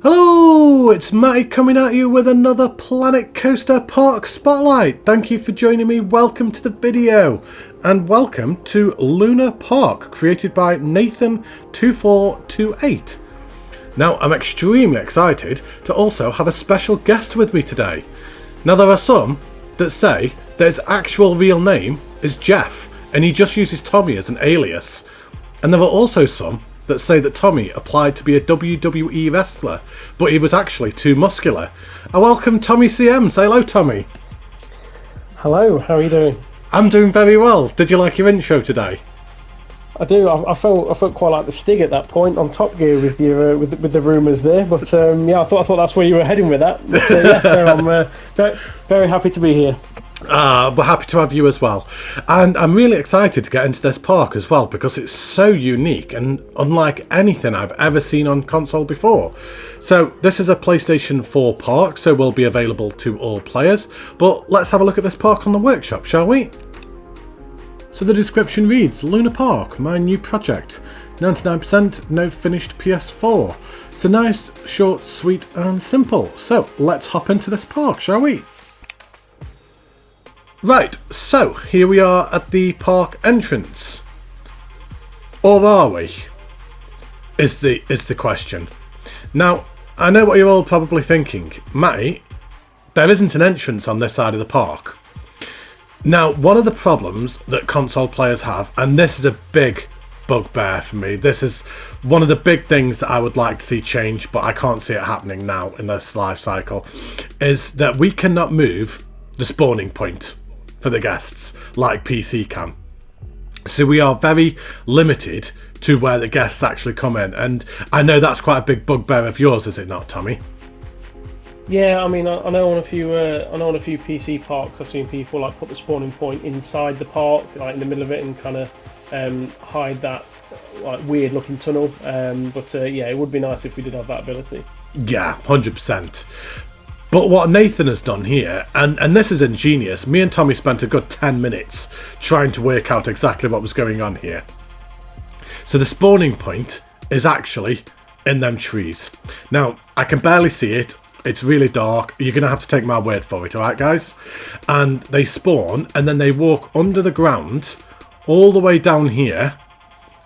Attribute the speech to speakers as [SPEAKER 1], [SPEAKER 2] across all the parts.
[SPEAKER 1] Hello, it's Matty coming at you with another Planet Coaster Park Spotlight. Thank you for joining me, welcome to the video, and welcome to Luna Park, created by Nathan2428. Now, I'm extremely excited to also have a special guest with me today. Now, there are some that say that his actual real name is Jeff, and he just uses Tommy as an alias. And there are also some that say that Tommy applied to be a WWE wrestler, but he was actually too muscular. I welcome Tommy CM. Say hello, Tommy.
[SPEAKER 2] Hello, how are you doing?
[SPEAKER 1] I'm doing very well. Did you like your intro today?
[SPEAKER 2] I do. I felt quite like the Stig at that point on Top Gear with your with the rumours there. But yeah, I thought that's where you were heading with that. But yes, no, I'm very happy to be here.
[SPEAKER 1] We're happy to have you as well, and I'm really excited to get into this park as well because it's so unique and unlike anything I've ever seen on console before. So this is a PlayStation 4 park, so will be available to all players, but let's have a look at this park on the workshop, shall we? So the description reads, Luna Park, my new project, 99% no finished PS4. So nice, short, sweet and simple. So let's hop into this park, shall we? Right, so here we are at the park entrance. Or are we? Is the question. Now, I know what you're all probably thinking. Matty, there isn't an entrance on this side of the park. Now, one of the problems that console players have, and this is a big bugbear for me, this is one of the big things that I would like to see change, but I can't see it happening now in this life cycle, is that we cannot move the spawning point for the guests like PC can. So we are very limited to where the guests actually come in, and I know that's quite a big bugbear of yours, is it not, Tommy?
[SPEAKER 2] Yeah, I mean, I know on a few PC parks I've seen people like put the spawning point inside the park, like in the middle of it, and kind of hide that like weird looking tunnel. But yeah, it would be nice if we did have that ability.
[SPEAKER 1] Yeah, 100%. But what Nathan has done here, and this is ingenious, me and Tommy spent a good 10 minutes trying to work out exactly what was going on here. So the spawning point is actually in them trees. Now, I can barely see it, it's really dark, you're going to have to take my word for it, alright guys? And they spawn, and then they walk under the ground, all the way down here,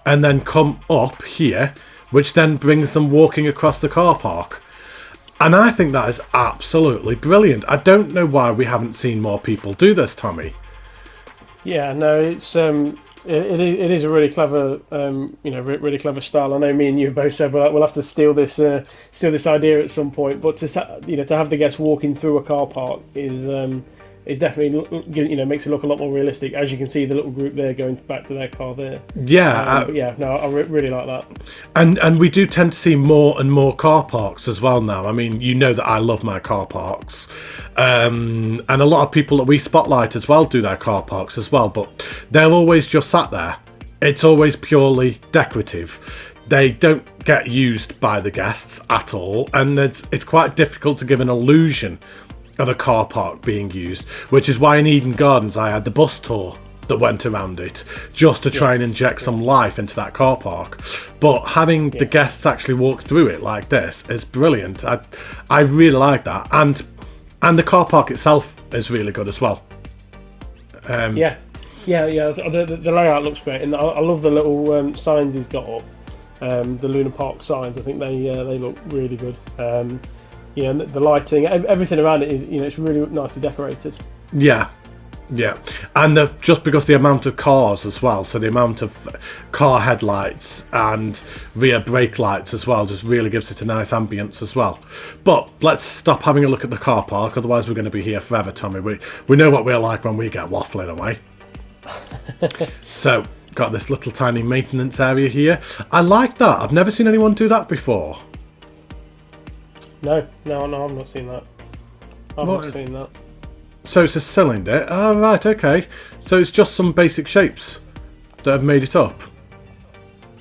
[SPEAKER 1] and then come up here, which then brings them walking across the car park. And I think that is absolutely brilliant. I don't know why we haven't seen more people do this, Tommy.
[SPEAKER 2] Yeah, no, it's it is a really clever really clever style. I know me and you both said we'll have to steal this idea at some point. But to have the guests walking through a car park is definitely makes it look a lot more realistic. As you can see, the little group there going back to their car there.
[SPEAKER 1] Yeah,
[SPEAKER 2] but yeah, no, I really like that.
[SPEAKER 1] And we do tend to see more and more car parks as well now. I mean, you know that I love my car parks, and a lot of people that we spotlight as well do their car parks as well. But they're always just sat there. It's always purely decorative. They don't get used by the guests at all, and it's quite difficult to give an illusion of a car park being used, which is why in Eden Gardens I had the bus tour that went around it just to try and inject some life into that car park. But having the guests actually walk through it like this is brilliant. I really like that, and the car park itself is really good as well.
[SPEAKER 2] Yeah. The layout looks great, and I love the little signs he's got up. The Luna Park signs, I think they look really good. And the lighting, everything around it is, it's really nicely decorated.
[SPEAKER 1] Yeah, and just because the amount of cars as well, so the amount of car headlights and rear brake lights as well just really gives it a nice ambience as well. But let's stop having a look at the car park, otherwise we're going to be here forever, Tommy. We know what we're like when we get waffling away. So, got this little tiny maintenance area here. I like that. I've never seen anyone do that before.
[SPEAKER 2] No, I've not seen that. I've not seen that.
[SPEAKER 1] So it's a cylinder. Oh, right, okay. So it's just some basic shapes that have made it up.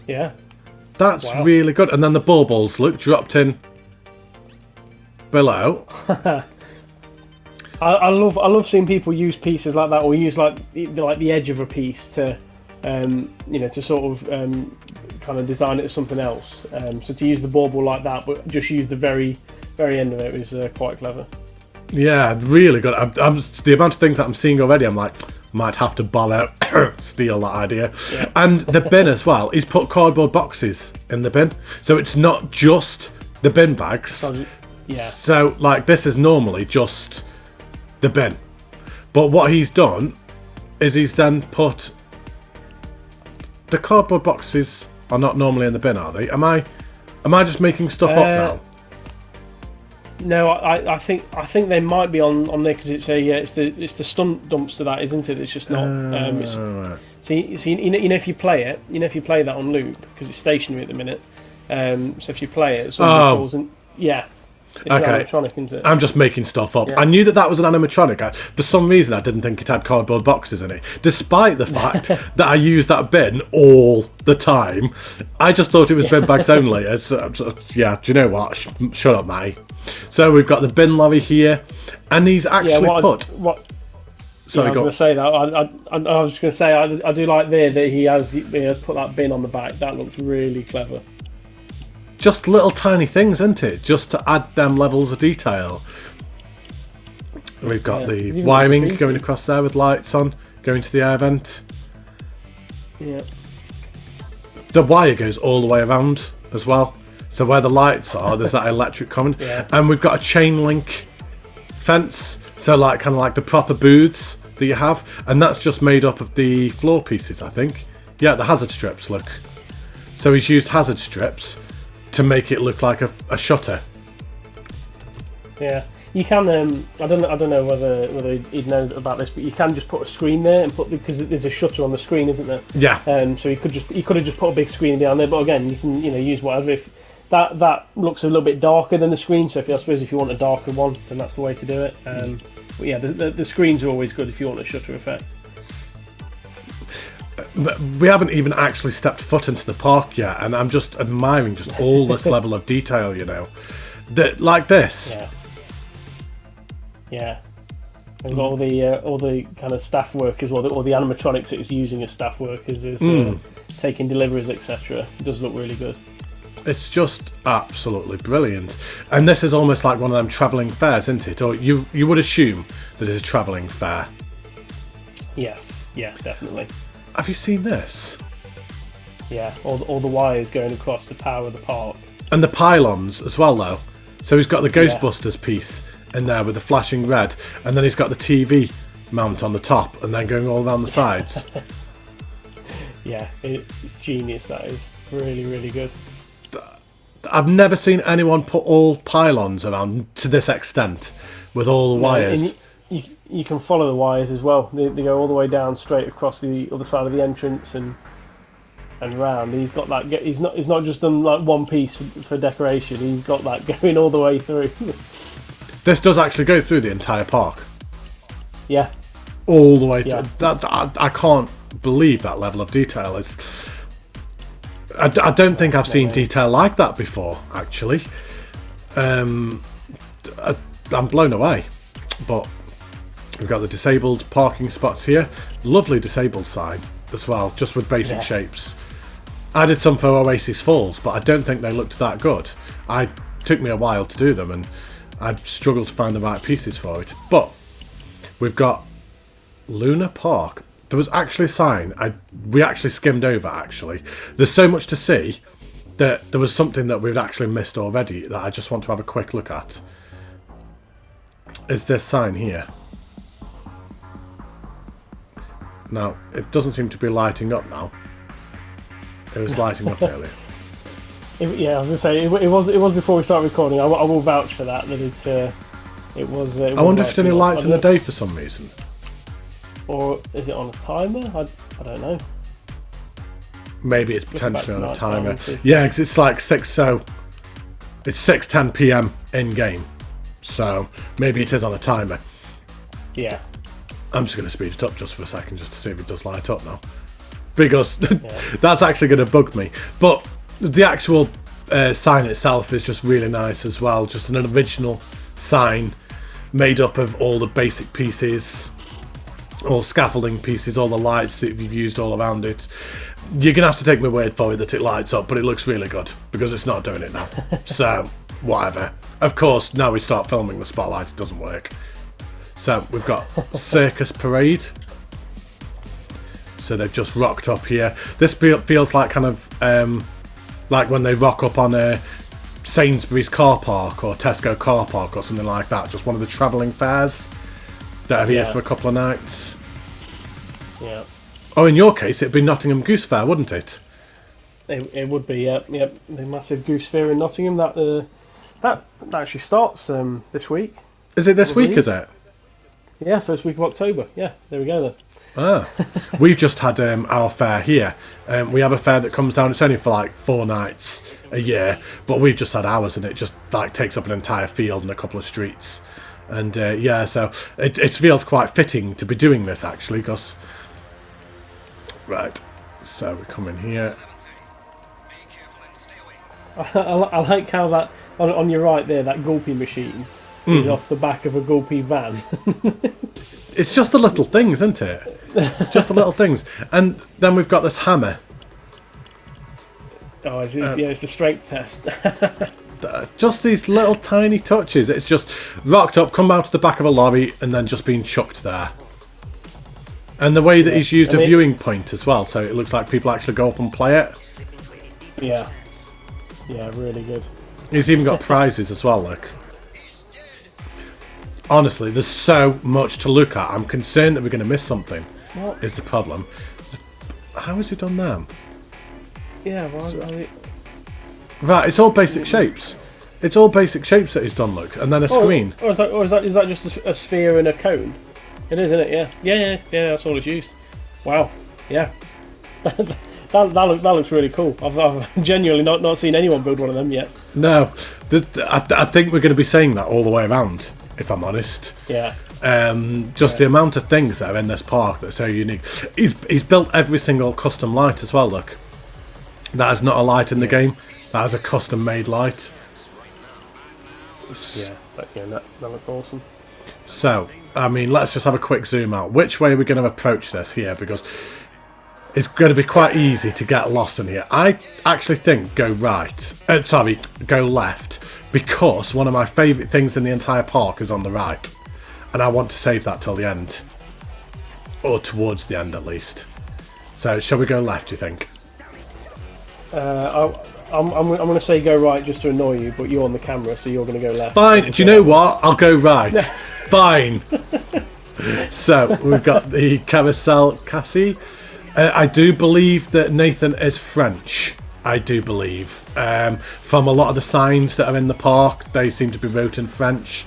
[SPEAKER 2] Yeah.
[SPEAKER 1] That's really good. And then the baubles look dropped in below.
[SPEAKER 2] I love seeing people use pieces like that, or use like the edge of a piece to to sort of kind of design it as something else. So to use the bauble like that, but just use the very end of it was quite clever.
[SPEAKER 1] Yeah, really good. I'm the amount of things that I'm seeing already. I'm like, might have to steal that idea.
[SPEAKER 2] Yeah.
[SPEAKER 1] And the bin as well. He's put cardboard boxes in the bin, so it's not just the bin bags.
[SPEAKER 2] Yeah.
[SPEAKER 1] So like this is normally just the bin, but what he's done is he's then put the cardboard boxes are not normally in the bin, are they? Am I just making stuff up now?
[SPEAKER 2] No, I think they might be on there because it's the stunt dumpster, that isn't it? It's just not.
[SPEAKER 1] Right.
[SPEAKER 2] So if you play that on loop because it's stationary at the minute. So if you play it, somebody calls and it's an animatronic, isn't it?
[SPEAKER 1] I'm just making stuff up.
[SPEAKER 2] Yeah.
[SPEAKER 1] I knew that was an animatronic. For some reason, I didn't think it had cardboard boxes in it, despite the fact that I use that bin all the time. I just thought it was bin bags only. Do you know what? Shut up, Matty. So we've got the bin lorry here, and he's actually Sorry,
[SPEAKER 2] I was going to say that. I was just going to say I do like there that he has put that bin on the back. That looks really clever.
[SPEAKER 1] Just little tiny things, isn't it? Just to add them levels of detail. We've got the wiring going across there with lights on, going to the air vent.
[SPEAKER 2] Yeah.
[SPEAKER 1] The wire goes all the way around as well. So where the lights are, there's that electric current.
[SPEAKER 2] Yeah.
[SPEAKER 1] And we've got a chain link fence. So like kind of like the proper booths that you have. And that's just made up of the floor pieces, I think. Yeah, the hazard strips, look. So he's used hazard strips to make it look like a shutter.
[SPEAKER 2] Yeah, you can. I don't know whether he'd know about this, but you can just put a screen there and because there's a shutter on the screen, isn't there?
[SPEAKER 1] Yeah.
[SPEAKER 2] So he could have just put a big screen down there, but again, you can use whatever. If that looks a little bit darker than the screen, so I suppose if you want a darker one, then that's the way to do it. But yeah, the screens are always good if you want a shutter effect.
[SPEAKER 1] We haven't even actually stepped foot into the park yet, and I'm just admiring just all this level of detail, that like this.
[SPEAKER 2] Yeah. And got all the kind of staff workers, or the animatronics that it's using as staff workers, is taking deliveries, etc. It does look really good.
[SPEAKER 1] It's just absolutely brilliant, and this is almost like one of them travelling fairs, isn't it? Or you would assume that it's a travelling fair.
[SPEAKER 2] Yes. Yeah. Definitely.
[SPEAKER 1] Have you seen this?
[SPEAKER 2] Yeah, all the wires going across to power the park.
[SPEAKER 1] And the pylons as well, though. So he's got the Ghostbusters piece in there with the flashing red, and then he's got the TV mount on the top, and then going all around the sides.
[SPEAKER 2] Yeah, it's genius. That is really, really good.
[SPEAKER 1] I've never seen anyone put all pylons around to this extent with all the wires.
[SPEAKER 2] You can follow the wires as well. They go all the way down straight across the other side of the entrance and round. He's got that. He's not just done like one piece for decoration. He's got that going all the way through.
[SPEAKER 1] This does actually go through the entire park.
[SPEAKER 2] Yeah.
[SPEAKER 1] All the way through. I can't believe that level of detail is. I don't think I've seen detail like that before. Actually, I'm blown away. But we've got the disabled parking spots here. Lovely disabled sign as well, just with basic shapes. I did some for Oasis Falls, but I don't think they looked that good. It took me a while to do them, and I struggled to find the right pieces for it. But we've got Luna Park. There was actually a sign we actually skimmed over, actually. There's so much to see that there was something that we've actually missed already that I just want to have a quick look at. Is this sign here. Now, it doesn't seem to be lighting up now. It was lighting up earlier.
[SPEAKER 2] I was going to say, it was before we started recording. I will vouch for that it was...
[SPEAKER 1] I wonder if it's only lights in the day for some reason.
[SPEAKER 2] Or is it on a timer? I don't know.
[SPEAKER 1] Maybe it's potentially on a timer. Yeah, because it's like 6, so... It's 6:10 PM in game. So, maybe it is on a timer.
[SPEAKER 2] Yeah.
[SPEAKER 1] I'm just going to speed it up just for a second, just to see if it does light up now. Because that's actually going to bug me. But the actual sign itself is just really nice as well. Just an original sign made up of all the basic pieces. all scaffolding pieces, all the lights that you've used all around it. You're gonna have to take my word for it that it lights up, but it looks really good because it's not doing it now. So whatever. Of course, now we start filming the spotlight, it doesn't work. So we've got Circus Parade. So they've just rocked up here. This feels like kind of like when they rock up on a Sainsbury's car park or Tesco car park or something like that. Just one of the travelling fairs that are here for a couple of nights.
[SPEAKER 2] Yeah.
[SPEAKER 1] Oh, in your case, it'd be Nottingham Goose Fair, wouldn't it?
[SPEAKER 2] It would be, yeah. The massive Goose Fair in Nottingham. That actually starts this week.
[SPEAKER 1] Is it this week, is it?
[SPEAKER 2] Yeah, first week of October. Yeah, there we go then.
[SPEAKER 1] Ah, we've just had our fair here. We have a fair that comes down. It's only for like 4 nights a year, but we've just had ours, and it just like takes up an entire field and a couple of streets. And yeah, so it feels quite fitting to be doing this actually, because right. So we come in here.
[SPEAKER 2] I like how that on your right there, that gulpy machine is off the back of a gulpy van.
[SPEAKER 1] It's just the little things, isn't it? Just the little things. And then we've got this hammer.
[SPEAKER 2] Oh, it's the strength test.
[SPEAKER 1] Just these little tiny touches. It's just rocked up, come out to the back of a lorry, and then just being chucked there. And the way that he's used a viewing point as well, so it looks like people actually go up and play it.
[SPEAKER 2] Yeah. Yeah, really good.
[SPEAKER 1] He's even got prizes as well, look. Honestly, there's so much to look at. I'm concerned that we're going to miss something. What is the problem? How has he done that?
[SPEAKER 2] Yeah,
[SPEAKER 1] right, it's all basic shapes. It's all basic shapes that he's done, look. And then a screen.
[SPEAKER 2] Or is that just a sphere and a cone? It is, isn't it? Yeah, that's all it's used. Wow. Yeah. That looks really cool. I've genuinely not seen anyone build one of them yet.
[SPEAKER 1] No. I think we're going to be saying that all the way around, if I'm honest.
[SPEAKER 2] Yeah.
[SPEAKER 1] The amount of things that are in this park that's so unique. He's built every single custom light as well, look. That is not a light in the game. That is a custom made light.
[SPEAKER 2] Yeah, that looks awesome.
[SPEAKER 1] So, I mean, let's just have a quick zoom out. Which way are we going to approach this here? Because it's going to be quite easy to get lost in here. I actually think go left, because one of my favourite things in the entire park is on the right. And I want to save that till the end. Or towards the end, at least. So, shall we go left, do you think?
[SPEAKER 2] I'm going to say go right just to annoy you, but you're on the camera, so you're going to go left.
[SPEAKER 1] Fine. Do you know what? I'll go right. Fine. So we've got the Carousel Cassie. I do believe that Nathan is French. I do believe. From a lot of the signs that are in the park, they seem to be wrote in French.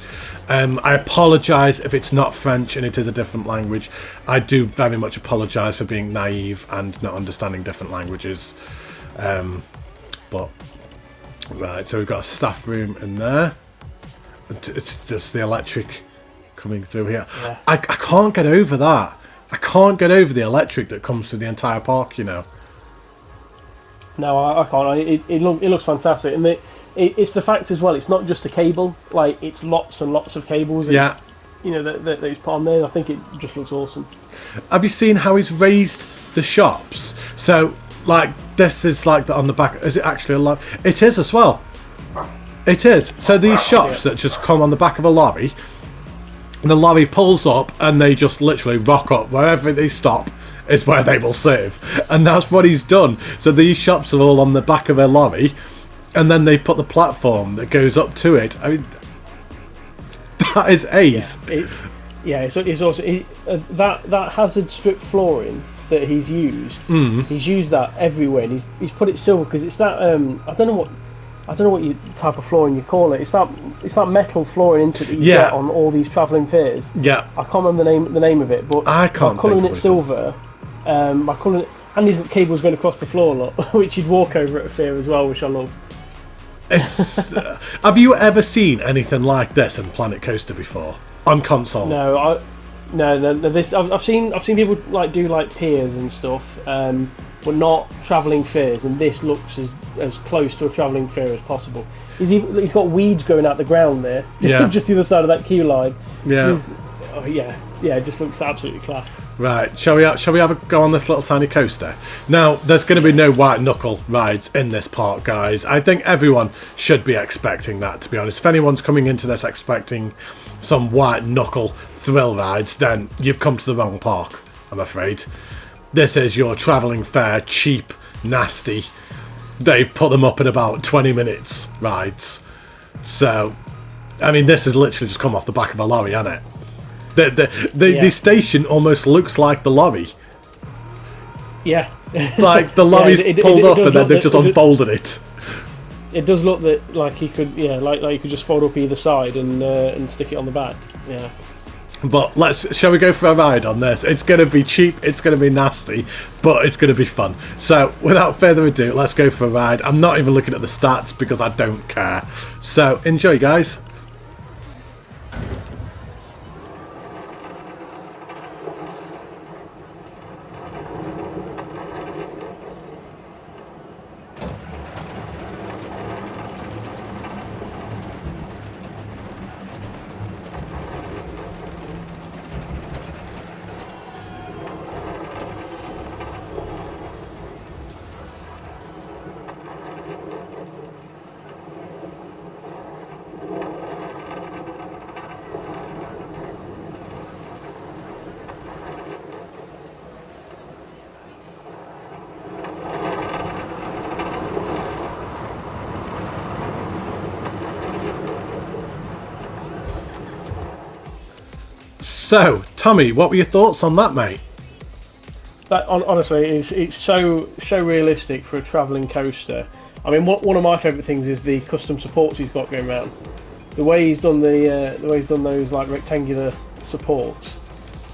[SPEAKER 1] I apologise if it's not French and it is a different language. I do very much apologise for being naive and not understanding different languages. But right, so we've got a staff room in there. It's just the electric coming through here. Yeah. I can't get over that. I can't get over the electric that comes through the entire park, you know.
[SPEAKER 2] No, I can't. It looks fantastic, and it's the fact as well. It's not just a cable; like it's lots and lots of cables. And,
[SPEAKER 1] yeah.
[SPEAKER 2] You know that he's put on there. I think it just looks awesome.
[SPEAKER 1] Have you seen how he's raised the shops? So, like, this is like on the back. Is it actually a lorry? It is as well. It is. So these shops that just come on the back of a lorry, and the lorry pulls up, and they just literally rock up wherever they stop. Is where they will serve, and that's what he's done. So these shops are all on the back of a lorry, and then they put the platform that goes up to it. I mean, that is ace.
[SPEAKER 2] It's also that hazard strip flooring that he's used. He's used that everywhere, and he's put it silver because it's that I don't know what type of flooring you call it. It's that metal flooring that you get on all these travelling fairs. Yeah, I can't remember the name of it, but
[SPEAKER 1] I can't.
[SPEAKER 2] By colouring it silver, by colouring it, and his cables going across the floor a lot, which you'd walk over at a fair as well, which I love.
[SPEAKER 1] It's, have you ever seen anything like this in Planet Coaster before on console?
[SPEAKER 2] No. This I've seen people like do like piers and stuff, but not travelling fairs. And this looks as close to a travelling fair as possible. He's got weeds growing out the ground there, just the other side of that queue line.
[SPEAKER 1] Yeah.
[SPEAKER 2] it just looks absolutely class.
[SPEAKER 1] Right, shall we have a go on this little tiny coaster? Now, there's going to be no white knuckle rides in this park, guys. I think everyone should be expecting that, to be honest. If anyone's coming into this expecting some white knuckle thrill rides, then you've come to the wrong park, I'm afraid. This is your travelling fair, cheap, nasty. They put them up in about 20 minutes rides. So, I mean, this has literally just come off the back of a lorry, hasn't it? The station almost looks like the lorry.
[SPEAKER 2] Yeah.
[SPEAKER 1] Like the lorry's pulled up and then they've just unfolded it.
[SPEAKER 2] It does look that like you could, like you could just fold up either side and stick it on the back. Yeah.
[SPEAKER 1] But shall we go for a ride on this? It's going to be cheap, it's going to be nasty, but it's going to be fun. So without further ado, let's go for a ride. I'm not even looking at the stats because I don't care. So enjoy, guys. So, Tommy, what were your thoughts on that, mate?
[SPEAKER 2] That honestly it's so realistic for a travelling coaster. I mean, one of my favourite things is the custom supports he's got going around. The way he's done those like rectangular supports.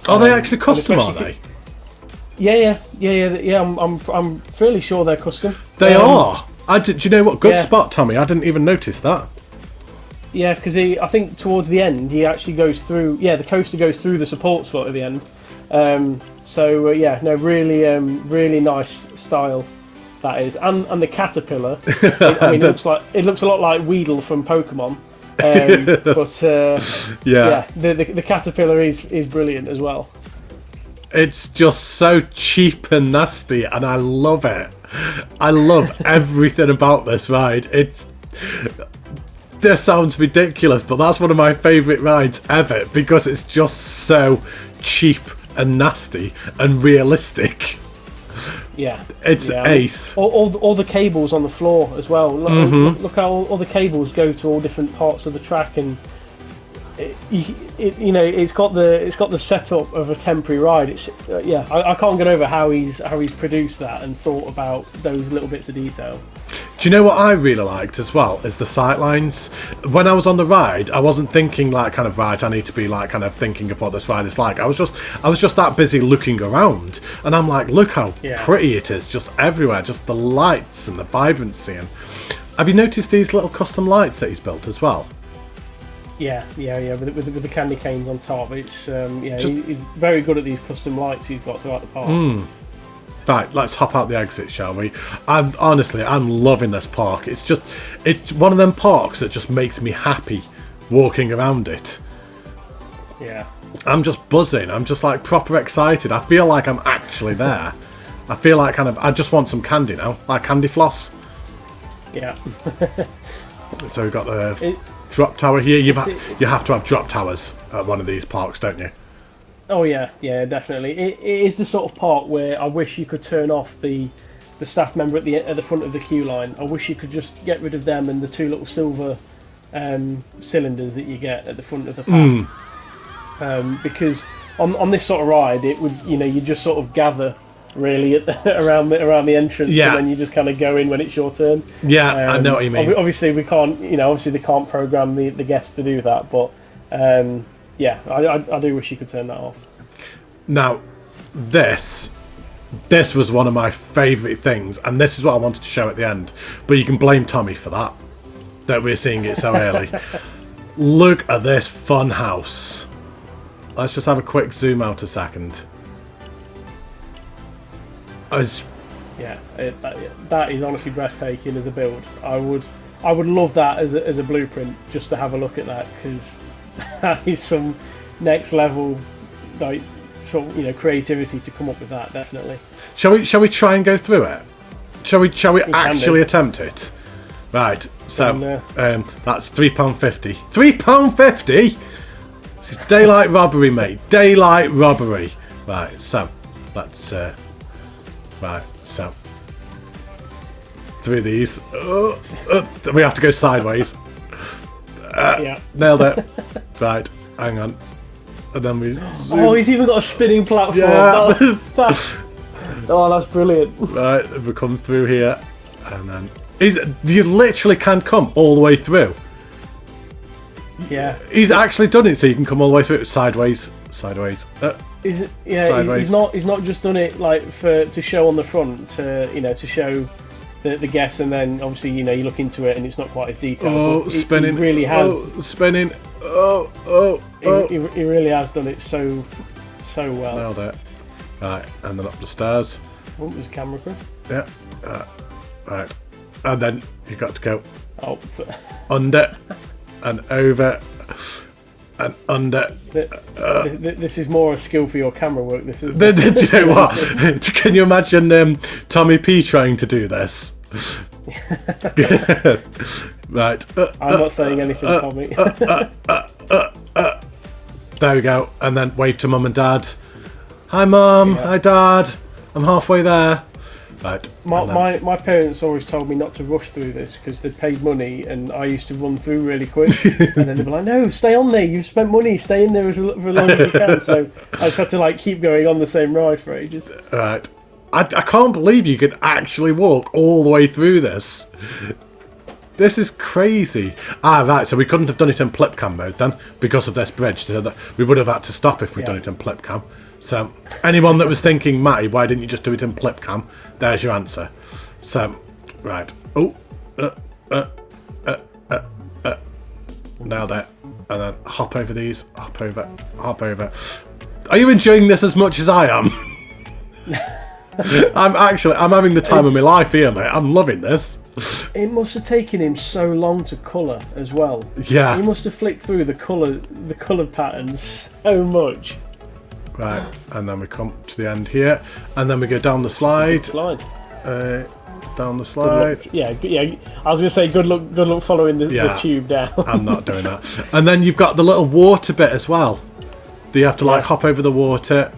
[SPEAKER 1] Are they actually custom? Are they?
[SPEAKER 2] Yeah. I'm fairly sure they're custom.
[SPEAKER 1] They are. Do you know what? Good spot, Tommy. I didn't even notice that.
[SPEAKER 2] Yeah, because I think towards the end he actually goes through. Yeah, the coaster goes through the support slot at the end. Really nice style that is, and the caterpillar. It looks a lot like Weedle from Pokemon. The caterpillar is brilliant as well.
[SPEAKER 1] It's just so cheap and nasty, and I love it. I love everything about this ride. This sounds ridiculous, but that's one of my favourite rides ever because it's just so cheap and nasty and realistic.
[SPEAKER 2] Yeah,
[SPEAKER 1] it's ace.
[SPEAKER 2] All the cables on the floor as well. Look how all the cables go to all different parts of the track, and it's got the setup of a temporary ride. I can't get over how he's produced that and thought about those little bits of detail.
[SPEAKER 1] Do you know what I really liked as well is the sightlines. When I was on the ride, I wasn't thinking like kind of right, I need to be like kind of thinking of what this ride is like. I was just that busy looking around, and I'm like, look how pretty it is, just everywhere, just the lights and the vibrancy. And have you noticed these little custom lights that he's built as well? Yeah.
[SPEAKER 2] With the candy canes on top. It's he's very good at these custom lights he's got throughout the park.
[SPEAKER 1] Right, let's hop out the exit, shall we? I'm loving this park. It's one of them parks that just makes me happy walking around it.
[SPEAKER 2] Yeah.
[SPEAKER 1] I'm just buzzing. I'm just like proper excited. I feel like I'm actually there. I feel like I just want some candy now, like candy floss.
[SPEAKER 2] Yeah.
[SPEAKER 1] So we've got the drop tower here. You have to have drop towers at one of these parks, don't you?
[SPEAKER 2] Oh yeah, definitely. It is the sort of park where I wish you could turn off the staff member at the front of the queue line. I wish you could just get rid of them and the two little silver cylinders that you get at the front of the path. Because on this sort of ride, it would you just sort of gather really around the entrance, and then you just kind of go in when it's your turn.
[SPEAKER 1] Yeah, I know what you mean.
[SPEAKER 2] Obviously, we can't. Obviously they can't program the guests to do that, but. I do wish you could turn that off.
[SPEAKER 1] Now, this was one of my favourite things, and this is what I wanted to show at the end. But you can blame Tommy for that we're seeing it so early. Look at this fun house. Let's just have a quick zoom out a second.
[SPEAKER 2] That is honestly breathtaking as a build. I would love that as a blueprint, just to have a look at that, because that is some next level like sort of creativity to come up with that. Definitely.
[SPEAKER 1] Shall we try and go through it? Shall we actually attempt it? Right. So that's £3.50. £3.50. Daylight robbery, mate. Daylight robbery. Right. So let's. Right. So. 3 of these. We have to go sideways.
[SPEAKER 2] Yeah.
[SPEAKER 1] Nailed it. Right. Hang on. And then we. Zoom.
[SPEAKER 2] Oh, he's even got a spinning platform.
[SPEAKER 1] Yeah.
[SPEAKER 2] That's brilliant.
[SPEAKER 1] Right. We come through here, and then you literally can come all the way through.
[SPEAKER 2] Yeah.
[SPEAKER 1] He's actually done it, so you can come all the way through. Sideways. Sideways.
[SPEAKER 2] Sideways. He's not just done it like to show on the front, to show the guests, and then obviously you look into it and it's not quite as detailed.
[SPEAKER 1] Oh, spinning!
[SPEAKER 2] He really has.
[SPEAKER 1] Spinning!
[SPEAKER 2] He really has done it so well.
[SPEAKER 1] Nailed it. Right, and then up the stairs.
[SPEAKER 2] Oh, there's a camera crew.
[SPEAKER 1] Yeah. Right, and then you got to go under and over and under.
[SPEAKER 2] This is more a skill for your camera work. This is.
[SPEAKER 1] Do you know what? Can you imagine Tommy P trying to do this? Right.
[SPEAKER 2] I'm not saying anything, Tommy.
[SPEAKER 1] There we go. And then wave to mum and dad. Hi, mum.
[SPEAKER 2] Yeah.
[SPEAKER 1] Hi, dad. I'm halfway there. Right.
[SPEAKER 2] My parents always told me not to rush through this because they'd paid money and I used to run through really quick. And then they'd be like, no, stay on there. You've spent money. Stay in there for as long as you can. So I just had to keep going on the same ride for ages.
[SPEAKER 1] Right. I can't believe you could actually walk all the way through this. This is crazy. Right, so we couldn't have done it in flip cam mode then because of this bridge. So that we would have had to stop if we'd done it in flip cam. So anyone that was thinking, Matty, why didn't you just do it in flip cam? There's your answer. So, right. Oh, nailed it. And then hop over these. Hop over. Hop over. Are you enjoying this as much as I am? I'm having the time of my life here, mate. I'm loving this.
[SPEAKER 2] It must have taken him so long to colour as well.
[SPEAKER 1] Yeah.
[SPEAKER 2] He must have flicked through the colour patterns so much.
[SPEAKER 1] Right, and then we come to the end here, and then we go down the slide. Down the slide.
[SPEAKER 2] Yeah. I was gonna say good luck following the tube down.
[SPEAKER 1] I'm not doing that. And then you've got the little water bit as well. Do you have to hop over the water?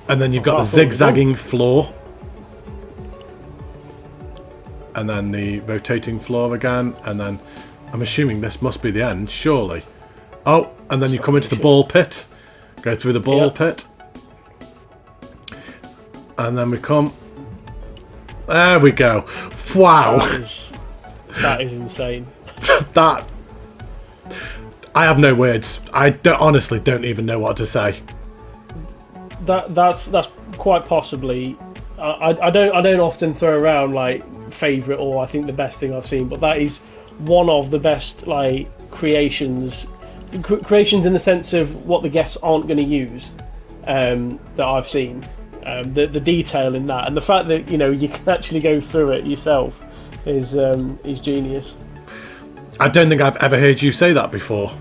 [SPEAKER 1] And then you've got the zigzagging floor. And then the rotating floor again, and then I'm assuming this must be the end, surely. Oh, and then you come into the ball pit. Go through the ball pit. And then we come. There we go. Wow.
[SPEAKER 2] That is insane.
[SPEAKER 1] That. I have no words. I honestly don't even know what to say.
[SPEAKER 2] That's quite possibly. I don't often throw around favourite or I think the best thing I've seen, but that is one of the best creations in the sense of what the guests aren't going to use that I've seen. The detail in that and the fact that you can actually go through it yourself is genius. I
[SPEAKER 1] don't think I've ever heard you say that before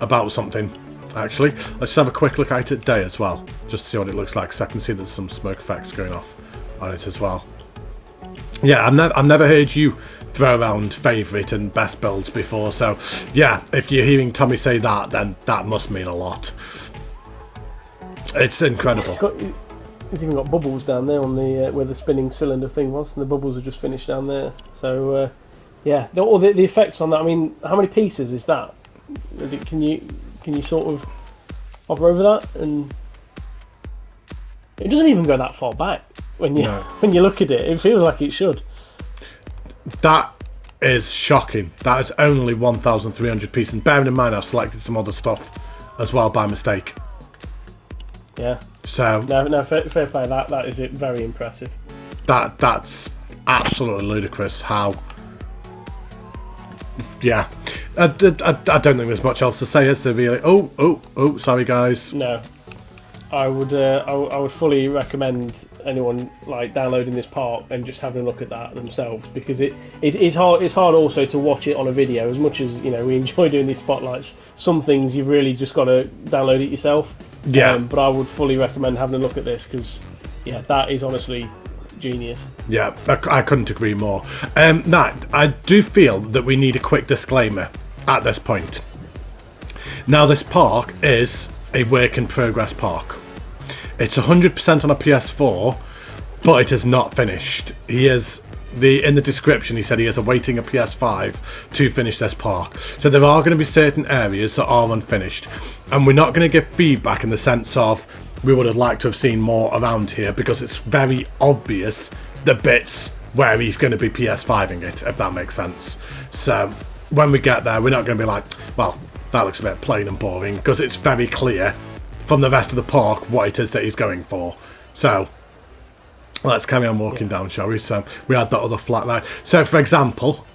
[SPEAKER 1] about something. Actually, let's have a quick look at it today as well, just to see what it looks like. So I can see there's some smoke effects going off on it as well. Yeah, I've never heard you throw around favourite and best builds before, so yeah, if you're hearing Tommy say that, then that must mean a lot. It's incredible.
[SPEAKER 2] It's even got bubbles down there on the where the spinning cylinder thing was, and the bubbles are just finished down there. So yeah, all the effects on that. I mean, how many pieces is that? Can you sort of hover over that? And it doesn't even go that far back when you look at it. It feels like it should.
[SPEAKER 1] That is shocking. That is only 1,300 pieces. And bearing in mind, I've selected some other stuff as well by mistake.
[SPEAKER 2] Yeah.
[SPEAKER 1] So
[SPEAKER 2] no, fair play. That is very impressive.
[SPEAKER 1] That's absolutely ludicrous. How? Yeah, I don't think there's much else to say, is there? Really? Oh, sorry guys.
[SPEAKER 2] No. I would fully recommend anyone like downloading this park and just having a look at that themselves, because it's hard also to watch it on a video. As much as we enjoy doing these spotlights, some things you've really just got to download it yourself.
[SPEAKER 1] Yeah.
[SPEAKER 2] But I would fully recommend having a look at this, because that is honestly genius.
[SPEAKER 1] Yeah, I couldn't agree more. Now, I do feel that we need a quick disclaimer at this point. Now, this park is a work in progress park. It's 100% on a PS4, but it is not finished. In the description he said he is awaiting a PS5 to finish this park. So there are going to be certain areas that are unfinished, and we're not going to give feedback in the sense of we would have liked to have seen more around here, because it's very obvious the bits where he's going to be PS5ing it, if that makes sense. So when we get there, we're not going to be like, well, that looks a bit plain and boring, because it's very clear from the rest of the park what it is that he's going for. So let's carry on walking down, shall we? So we had that other flat ride. So for example,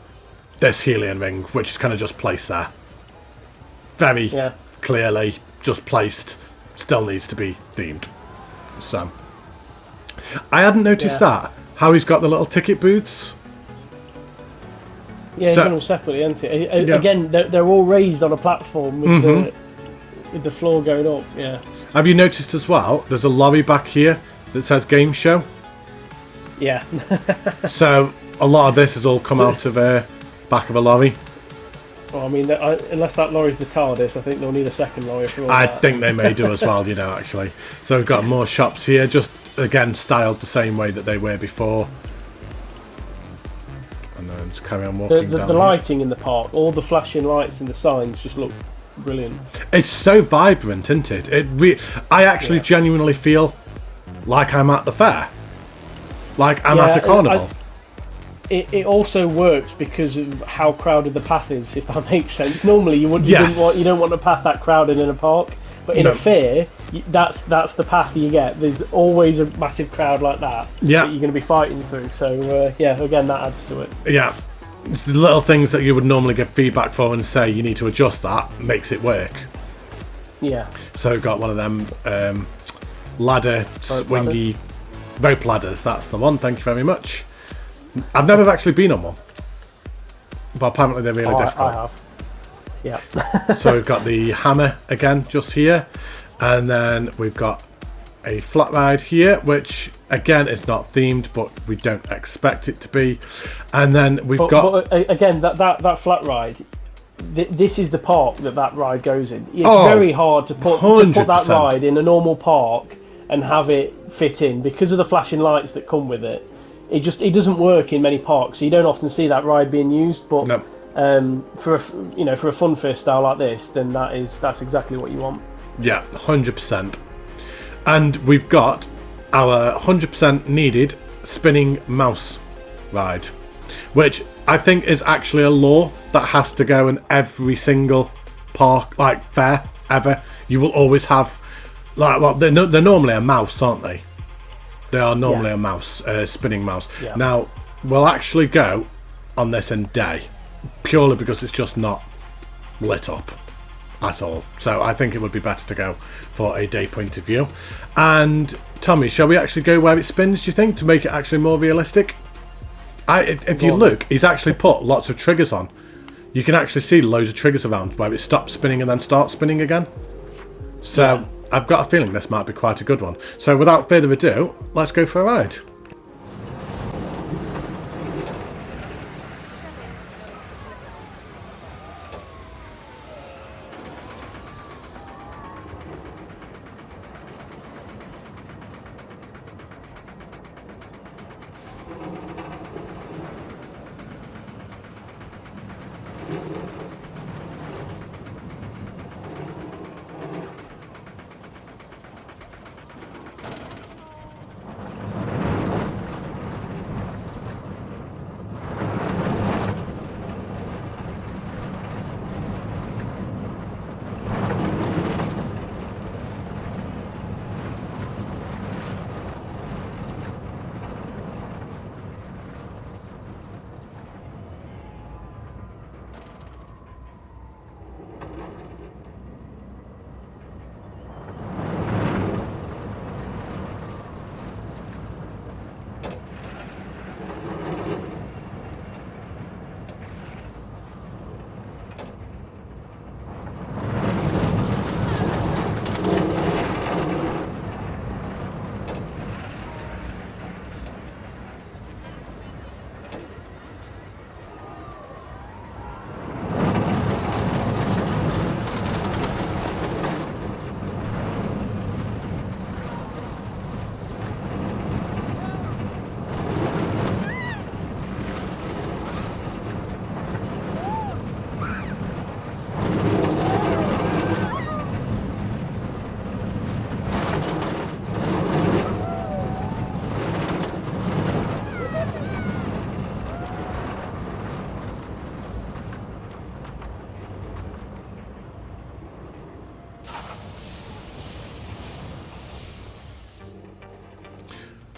[SPEAKER 1] this helium ring, which is kind of just placed there, very clearly just placed, still needs to be themed. So I hadn't noticed that, how he's got the little ticket booths.
[SPEAKER 2] Yeah, he's done them separately, isn't it? Again, they're all raised on a platform with the floor going up. Yeah.
[SPEAKER 1] Have you noticed as well? There's a lorry back here that says game show.
[SPEAKER 2] Yeah.
[SPEAKER 1] So a lot of this has all come out of back of a lorry.
[SPEAKER 2] Well, I mean, unless that lorry's the TARDIS, I think they'll need a second lorry for all that.
[SPEAKER 1] I think they may do as well, actually. So we've got more shops here, just again styled the same way that they were before. And then just carry on walking down.
[SPEAKER 2] The lighting in the park, all the flashing lights and the signs just look brilliant.
[SPEAKER 1] It's so vibrant, isn't it? I actually genuinely feel like I'm at the fair. Like I'm at a carnival.
[SPEAKER 2] It also works because of how crowded the path is, if that makes sense. Normally you don't want a path that crowded in a park, but in a fair, that's the path you get. There's always a massive crowd like that that you're going to be fighting through. So again, that adds to it. Yeah,
[SPEAKER 1] it's the little things that you would normally get feedback for and say you need to adjust, that makes it work.
[SPEAKER 2] Yeah.
[SPEAKER 1] So we've got one of them ladder swingy rope ladders. That's the one. Thank you very much. I've never actually been on one, but apparently they're really difficult.
[SPEAKER 2] I have. Yeah.
[SPEAKER 1] So we've got the hammer again just here, and then we've got a flat ride here, which again is not themed, but we don't expect it to be. And then we've got
[SPEAKER 2] again that flat ride. This is the park that ride goes in. It's very hard to put that ride in a normal park and have it fit in because of the flashing lights that come with it. It doesn't work in many parks, so you don't often see that ride being used. But for a fun fair style like this, then that's exactly what you want.
[SPEAKER 1] Yeah, 100%. And we've got our 100% needed spinning mouse ride, which I think is actually a law that has to go in every single park, like fair ever. You will always have, they're normally a mouse, aren't they? They are normally a mouse, spinning mouse. Yeah. Now, we'll actually go on this in day, purely because it's just not lit up at all. So I think it would be better to go for a day point of view. And Tommy, shall we actually go where it spins, do you think, to make it actually more realistic? If you look, he's actually put lots of triggers on. You can actually see loads of triggers around where it stops spinning and then starts spinning again. So I've got a feeling this might be quite a good one. So without further ado, let's go for a ride.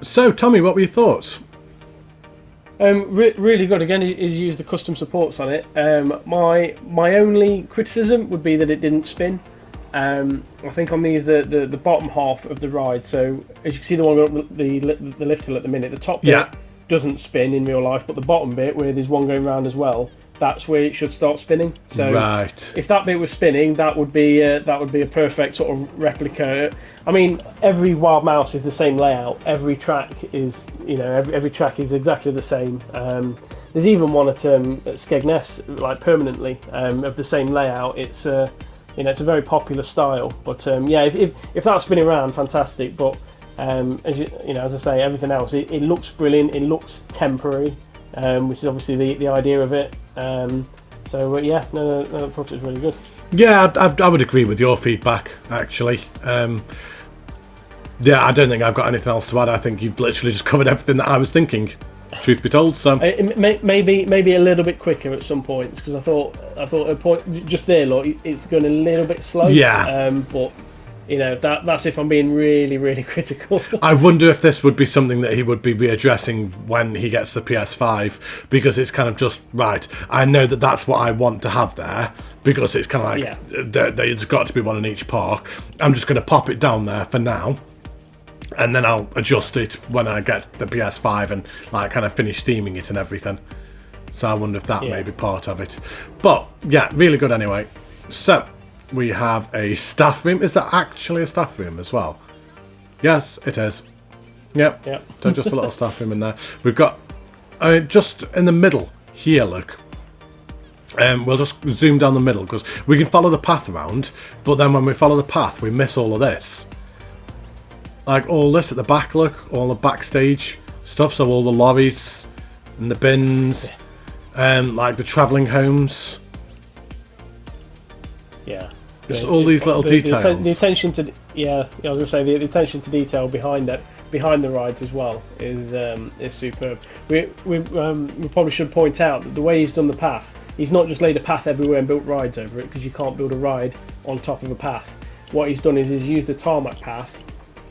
[SPEAKER 1] So, Tommy, what were your thoughts?
[SPEAKER 2] Really good. Again, is use the custom supports on it. My only criticism would be that it didn't spin. I think on these the bottom half of the ride. So as you can see, the one going up the lift hill at the minute, the top
[SPEAKER 1] Yeah.
[SPEAKER 2] bit doesn't spin in real life, but the bottom bit where there's one going round as well, that's where it should start spinning. So
[SPEAKER 1] Right.
[SPEAKER 2] if that bit was spinning, that would be a perfect sort of replica. I mean, every Wild Mouse is the same layout. Every track is, every track is exactly the same. There's even one at Skegness, like permanently, of the same layout. It's it's a very popular style. But yeah, if that was spinning around, fantastic. But as I say, everything else, it looks brilliant. It looks temporary, which is obviously the idea of it. Yeah, no, I thought it was really good.
[SPEAKER 1] Yeah, I would agree with your feedback, actually. Yeah, I don't think I've got anything else to add. I think you've literally just covered everything that I was thinking, truth be told. So
[SPEAKER 2] maybe a little bit quicker at some points, because I thought a point just there, look, it's going a little bit slow.
[SPEAKER 1] Yeah.
[SPEAKER 2] But that's if I'm being really, really critical.
[SPEAKER 1] I wonder if this would be something that he would be readdressing when he gets the PS5, because it's kind of just, right, I know that that's what I want to have there, because it's kind of like, there's got to be one in each park. I'm just going to pop it down there for now, and then I'll adjust it when I get the PS5 and like kind of finish theming it and everything. So I wonder if that may be part of it. But yeah, really good anyway. So we have a staff room. Is that actually a staff room as well? Yes, it is. Yep. So just a little staff room in there. We've got just in the middle here, look. We'll just zoom down the middle because we can follow the path around, but then when we follow the path, we miss all of this. Like all this at the back, look, all the backstage stuff. So all the lorries and the bins, like the travelling homes.
[SPEAKER 2] Yeah.
[SPEAKER 1] Just all these little details.
[SPEAKER 2] The attention to I was going to say the attention to detail behind the rides as well is superb. We probably should point out that the way he's done the path, he's not just laid a path everywhere and built rides over it, because you can't build a ride on top of a path. What he's done is he's used the tarmac path,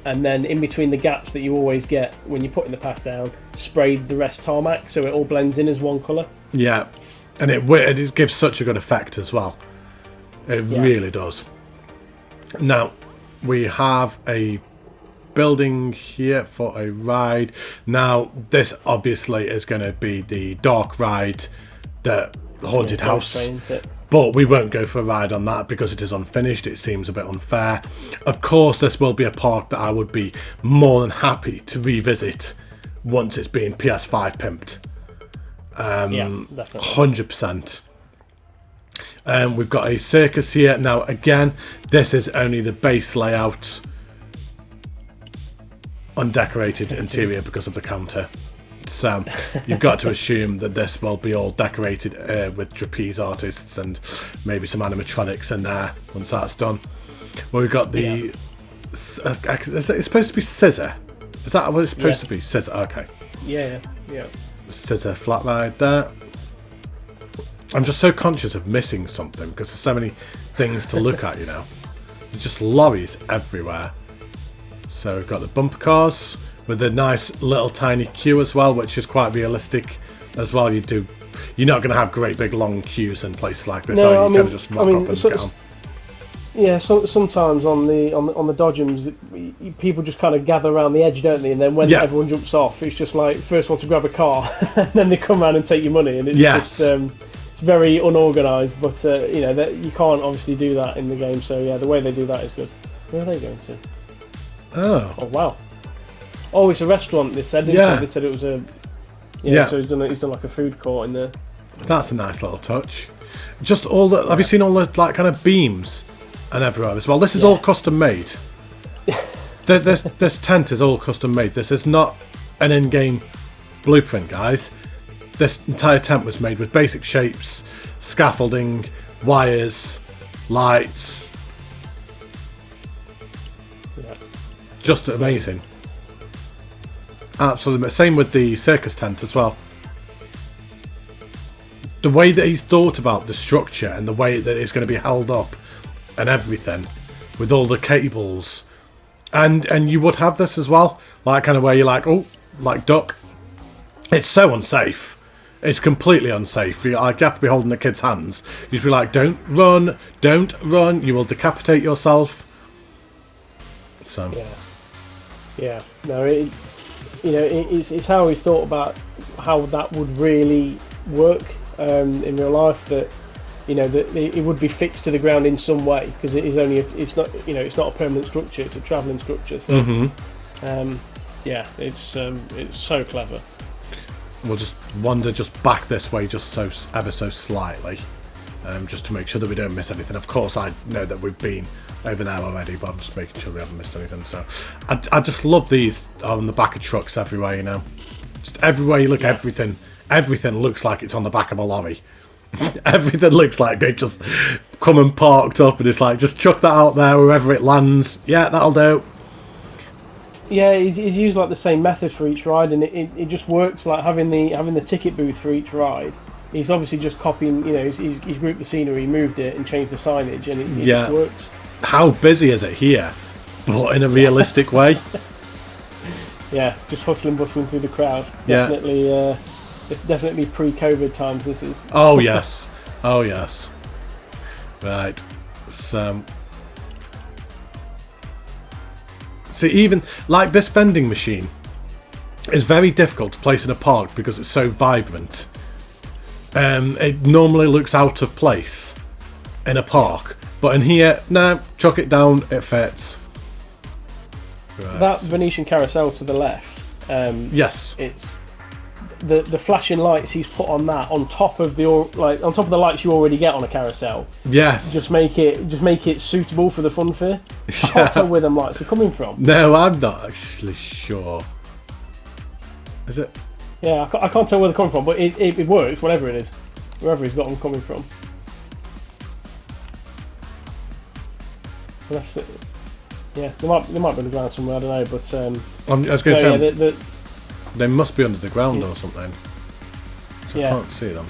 [SPEAKER 2] and then in between the gaps that you always get when you're putting the path down, sprayed the rest tarmac, so it all blends in as one colour. Yeah,
[SPEAKER 1] and it gives such a good effect as well. It really does. Now, we have a building here for a ride. Now, this obviously is going to be the dark ride, the haunted house. But we won't go for a ride on that because it is unfinished. It seems a bit unfair. Of course, this will be a park that I would be more than happy to revisit once it's been PS5 pimped.
[SPEAKER 2] Definitely.
[SPEAKER 1] 100%. We've got a circus here. Now, again, this is only the base layout. Undecorated interior because of the counter. So you've got to assume that this will be all decorated with trapeze artists and maybe some animatronics in there once that's done. Well, we've got the... it's supposed to be scissor. Is that what it's supposed to be? Scissor, okay.
[SPEAKER 2] Yeah.
[SPEAKER 1] Scissor flat ride there. I'm just so conscious of missing something because there's so many things to look at, There's just lorries everywhere. So we've got the bumper cars with a nice little tiny queue as well, which is quite realistic as well. You're not going to have great big long queues in places like this.
[SPEAKER 2] No,
[SPEAKER 1] you kind of just rock up and get on.
[SPEAKER 2] Yeah, sometimes on the Dodgems, people just kind of gather around the edge, don't they? And then when everyone jumps off, it's just like first one to grab a car, and then they come around and take your money, and it's just it's very unorganised. But you can't obviously do that in the game. So yeah, the way they do that is good. Where are they going to? Oh wow. Oh, it's a restaurant. They said. They said it was a. So he's done like a food court in there.
[SPEAKER 1] That's a nice little touch. Just all the. Have you seen all the like kind of beams and everywhere as well? This is all custom made. This tent is all custom made. This is not an in-game blueprint, guys. This entire tent was made with basic shapes, scaffolding, wires, lights. Just amazing. Absolutely. Same with the circus tent as well. The way that he's thought about the structure and the way that it's going to be held up and everything, with all the cables And you would have this as well, like kind of where you're like, oh, like duck. It's so unsafe. It's completely unsafe. You have to be holding the kid's hands. You'd be like, don't run, don't run. You will decapitate yourself. So
[SPEAKER 2] yeah. No, it's how we thought about how that would really work in real life. That that it would be fixed to the ground in some way, because it's not a permanent structure. It's a travelling structure. So it's so clever.
[SPEAKER 1] We'll just wander just back this way, just so ever so slightly, just to make sure that we don't miss anything. Of course, I know that we've been over there already, but I'm just making sure we haven't missed anything. So I just love these on the back of trucks everywhere. Just everywhere you look, everything looks like it's on the back of a lorry. Everything looks like they just come and parked up, and it's like, just chuck that out there wherever it lands. Yeah, that'll do.
[SPEAKER 2] Yeah, he's used like the same method for each ride, and it just works. Like having the ticket booth for each ride. He's obviously just copying. He's grouped the scenery, moved it, and changed the signage, and it just works.
[SPEAKER 1] How busy is it here? But in a realistic way.
[SPEAKER 2] Yeah, just hustling, bustling through the crowd.
[SPEAKER 1] Yeah.
[SPEAKER 2] Definitely, it's definitely pre-COVID times. This is.
[SPEAKER 1] Oh yes, oh yes. Right, so. See, even like this vending machine is very difficult to place in a park because it's so vibrant. It normally looks out of place in a park, but in here, no, chuck it down, it fits. Right.
[SPEAKER 2] That Venetian carousel to the left.
[SPEAKER 1] Yes.
[SPEAKER 2] It's the flashing lights he's put on that on top of the lights you already get on a carousel.
[SPEAKER 1] Yes.
[SPEAKER 2] Just make it suitable for the fun fair. I can't tell where them lights are coming from.
[SPEAKER 1] No, I'm not actually sure. Is it?
[SPEAKER 2] Yeah, I can't tell where they're coming from, but it works, whatever it is, wherever he's got them coming from. That's it. Yeah, they might be on the ground somewhere. I don't know, but
[SPEAKER 1] I was going to say they must be under the ground or something. So I can't see them.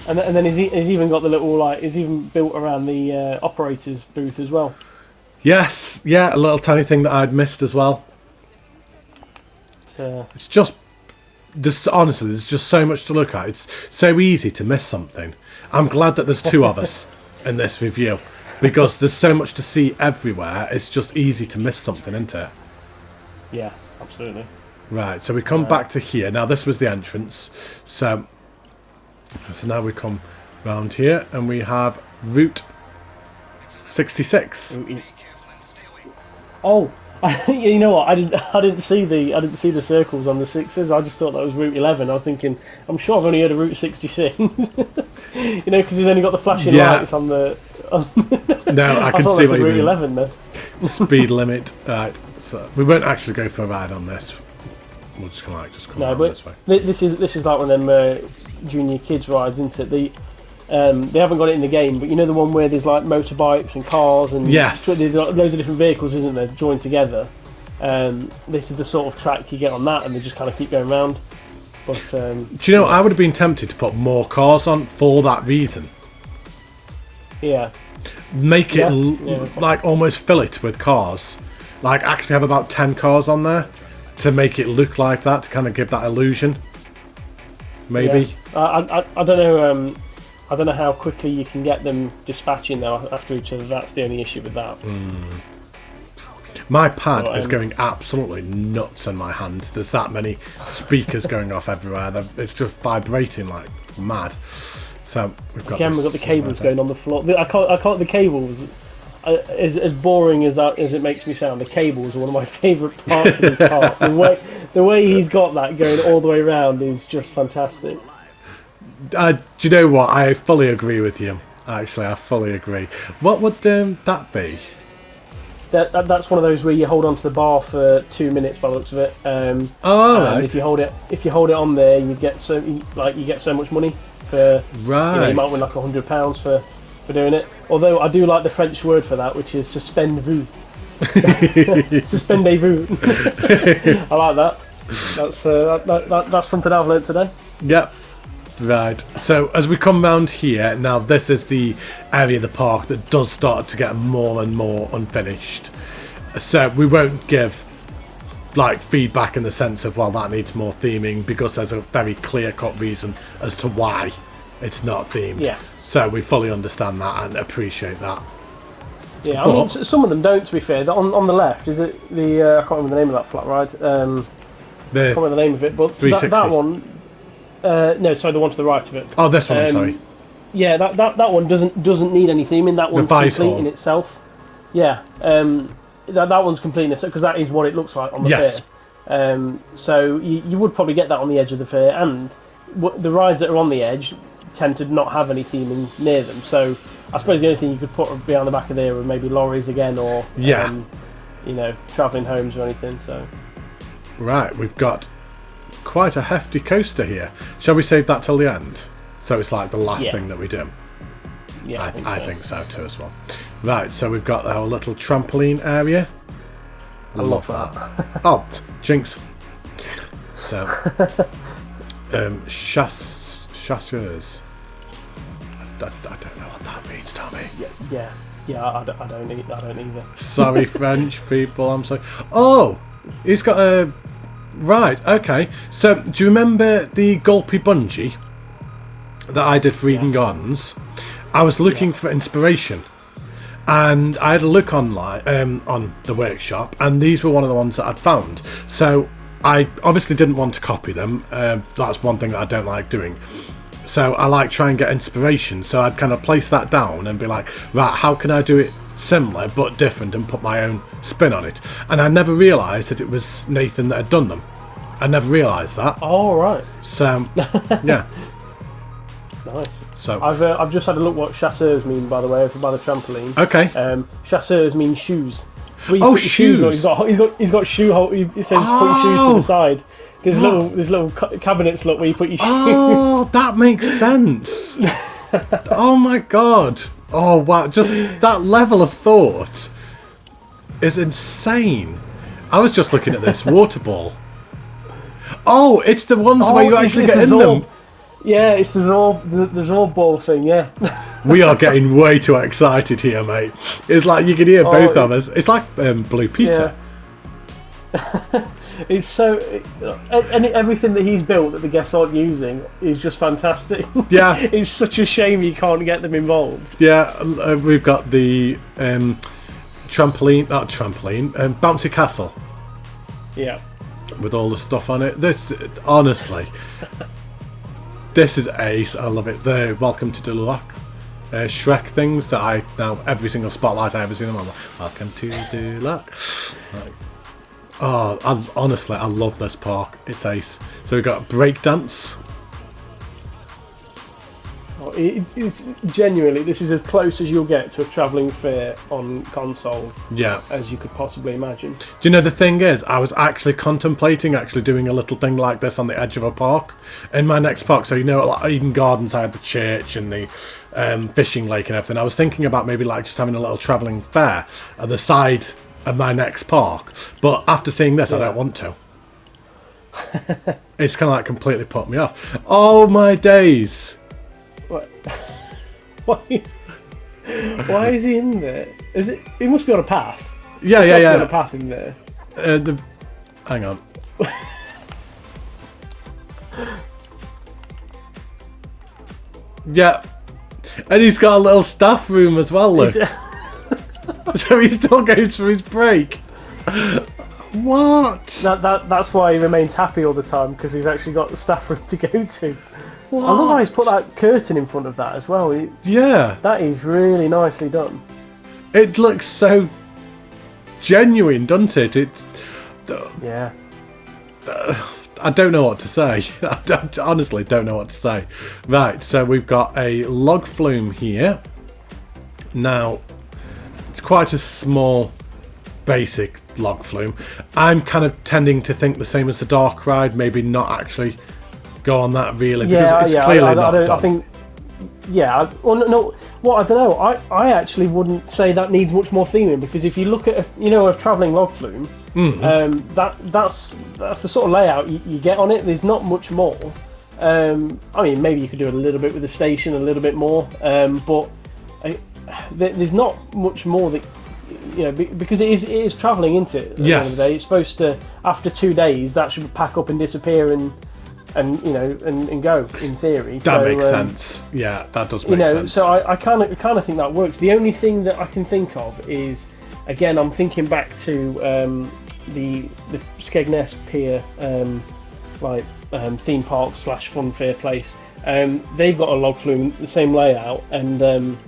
[SPEAKER 2] And then he's even got the little he's even built around the operator's booth as well.
[SPEAKER 1] Yes, yeah, a little tiny thing that I'd missed as well. It's just honestly, there's just so much to look at. It's so easy to miss something. I'm glad that there's two of us in this review, because there's so much to see everywhere. It's just easy to miss something, isn't it?
[SPEAKER 2] Yeah, absolutely.
[SPEAKER 1] Right, so we come back to here. Now this was the entrance. So now we come round here and we have Route 66.
[SPEAKER 2] Oh, you know what? I didn't see the circles on the sixes. I just thought that was Route 11. I was thinking, I'm sure I've only heard of Route 66. Because he's only got the flashing lights on the.
[SPEAKER 1] No, I can see what you
[SPEAKER 2] Route
[SPEAKER 1] mean.
[SPEAKER 2] 11 then.
[SPEAKER 1] Speed limit. Right, so we won't actually go for a ride on this. We'll just come around this way.
[SPEAKER 2] This is like one of them junior kids rides, isn't it? They haven't got it in the game, but you know the one where there's like motorbikes and cars and
[SPEAKER 1] yes,
[SPEAKER 2] there's loads of different vehicles, isn't there, joined together. This is the sort of track you get on that, and they just kind of keep going round. But
[SPEAKER 1] do you know, I would have been tempted to put more cars on for that reason.
[SPEAKER 2] Yeah.
[SPEAKER 1] Make it like almost fill it with cars. Like actually have about 10 cars on there to make it look like that, to kind of give that illusion. Maybe.
[SPEAKER 2] Yeah. I don't know. I don't know how quickly you can get them dispatching now after each other. That's the only issue with that.
[SPEAKER 1] My pad is going absolutely nuts in my hand. There's that many speakers going off everywhere. It's just vibrating like mad. So we've got
[SPEAKER 2] the cables going on the floor. I can't. The cables, as boring as it makes me sound, the cables are one of my favourite parts of this park. The way he's got that going all the way around is just fantastic.
[SPEAKER 1] Do you know what? I fully agree with you. Actually, I fully agree. What would that be?
[SPEAKER 2] That's one of those where you hold onto the bar for 2 minutes by the looks of it.
[SPEAKER 1] Right.
[SPEAKER 2] If you hold it on there, you get so much money for.
[SPEAKER 1] Right.
[SPEAKER 2] You might win like £100 for doing it. Although I do like the French word for that, which is suspend-vous. Suspendez-vous. I like that. That's something I've learnt today.
[SPEAKER 1] Yep. Right, so as we come round here, now this is the area of the park that does start to get more and more unfinished. So we won't give like feedback in the sense of, well, that needs more theming, because there's a very clear-cut reason as to why it's not themed.
[SPEAKER 2] Yeah.
[SPEAKER 1] So we fully understand that and appreciate that.
[SPEAKER 2] Yeah, I mean, some of them don't, to be fair. On the left, is it the... I can't remember the name of that flat ride. I can't remember the name of it, but that one... no, sorry, the one to the right of it.
[SPEAKER 1] Oh, this one, I'm sorry.
[SPEAKER 2] Yeah, that one doesn't need any theming. That one's complete in itself. Yeah, that one's complete in itself, because that is what it looks like on the fair. So you would probably get that on the edge of the fair, and the rides that are on the edge tend to not have any theming near them. So I suppose the only thing you could put behind the back of there are maybe lorries again, or travelling homes or anything. So
[SPEAKER 1] right, we've got quite a hefty coaster here. Shall we save that till the end? So it's like the last thing that we do.
[SPEAKER 2] Yeah,
[SPEAKER 1] I think so too as well. Right, so we've got our little trampoline area. I love that. Oh, jinx. So, chasseurs. I don't know what that means, Tommy.
[SPEAKER 2] Yeah. I don't either.
[SPEAKER 1] Sorry, French people. I'm sorry. Oh, he's got a. Right. Okay. So, do you remember the Gulpy Bungee that I did for Eden Gardens? I was looking for inspiration, and I had a look online on the workshop, and these were one of the ones that I'd found. So I obviously didn't want to copy them. That's one thing that I don't like doing. So I like try and get inspiration. So I'd kind of place that down and be like, right, how can I do it similar but different and put my own spin on it? And I never realised that it was Nathan that had done them. I never realised that.
[SPEAKER 2] Oh, right.
[SPEAKER 1] So yeah.
[SPEAKER 2] Nice.
[SPEAKER 1] So
[SPEAKER 2] I've just had a look what chasseurs mean, by the way, over by the trampoline.
[SPEAKER 1] Okay.
[SPEAKER 2] Chasseurs mean shoes.
[SPEAKER 1] So shoes.
[SPEAKER 2] He's got shoe hole. It says put your shoes to the side. There's little cabinets, look, where you put your shoes.
[SPEAKER 1] Oh, that makes sense. Oh my god. Oh wow, just that level of thought is insane. I was just looking at this water ball. Oh, it's the ones where you actually get in them.
[SPEAKER 2] Yeah, it's the Zorb ball thing, yeah.
[SPEAKER 1] We are getting way too excited here, mate. It's like you can hear both of us. It's like Blue Peter.
[SPEAKER 2] Yeah. It's so... everything that he's built that the guests aren't using is just fantastic.
[SPEAKER 1] Yeah.
[SPEAKER 2] It's such a shame you can't get them involved.
[SPEAKER 1] Yeah, we've got the bouncy castle.
[SPEAKER 2] Yeah.
[SPEAKER 1] With all the stuff on it. This, honestly... This is ace. I love it. The Welcome to Duloc Shrek things that I now every single spotlight I ever see them on. Welcome to Duloc. Honestly, I love this park. It's ace. So we've got breakdance.
[SPEAKER 2] It's genuinely, this is as close as you'll get to a travelling fair on console.
[SPEAKER 1] Yeah.
[SPEAKER 2] As you could possibly imagine.
[SPEAKER 1] Do you know, the thing is, I was actually contemplating doing a little thing like this on the edge of a park in my next park. So, you know, like Eden Gardens, I had the church and the fishing lake and everything. I was thinking about maybe like just having a little travelling fair at the side of my next park. But after seeing this, I don't want to. It's kind of like completely put me off. Oh my days.
[SPEAKER 2] What? Why is he in there? Is it? He must be on a path.
[SPEAKER 1] Yeah.
[SPEAKER 2] On a path in there.
[SPEAKER 1] Hang on. Yeah, and he's got a little staff room as well. Look. So he still goes for his break. What?
[SPEAKER 2] That's why he remains happy all the time, because he's actually got the staff room to go to.
[SPEAKER 1] What?
[SPEAKER 2] I love how he's put that curtain in front of that as well.
[SPEAKER 1] Yeah.
[SPEAKER 2] That is really nicely done.
[SPEAKER 1] It looks so genuine, doesn't it? It's...
[SPEAKER 2] Yeah.
[SPEAKER 1] I don't know what to say. I honestly don't know what to say. Right, so we've got a log flume here. Now, it's quite a small, basic log flume. I'm kind of tending to think the same as the dark ride, maybe not actually go on that really, because it's clearly not done.
[SPEAKER 2] I think, yeah, well, no, well, I don't know. I actually wouldn't say that needs much more theming, because if you look at a travelling log flume, that's the sort of layout you get on it. There's not much more. I mean, maybe you could do a little bit with the station, a little bit more, but there's not much more that because it is travelling, isn't it? At the end of the day, it's supposed to, after 2 days, that should pack up and disappear and go in theory.
[SPEAKER 1] That makes sense. Yeah, that does make sense.
[SPEAKER 2] So I kind of think that works. The only thing that I can think of is, again, I'm thinking back to the Skegness Pier, theme park / fun fair place. They've got a log flume, the same layout, and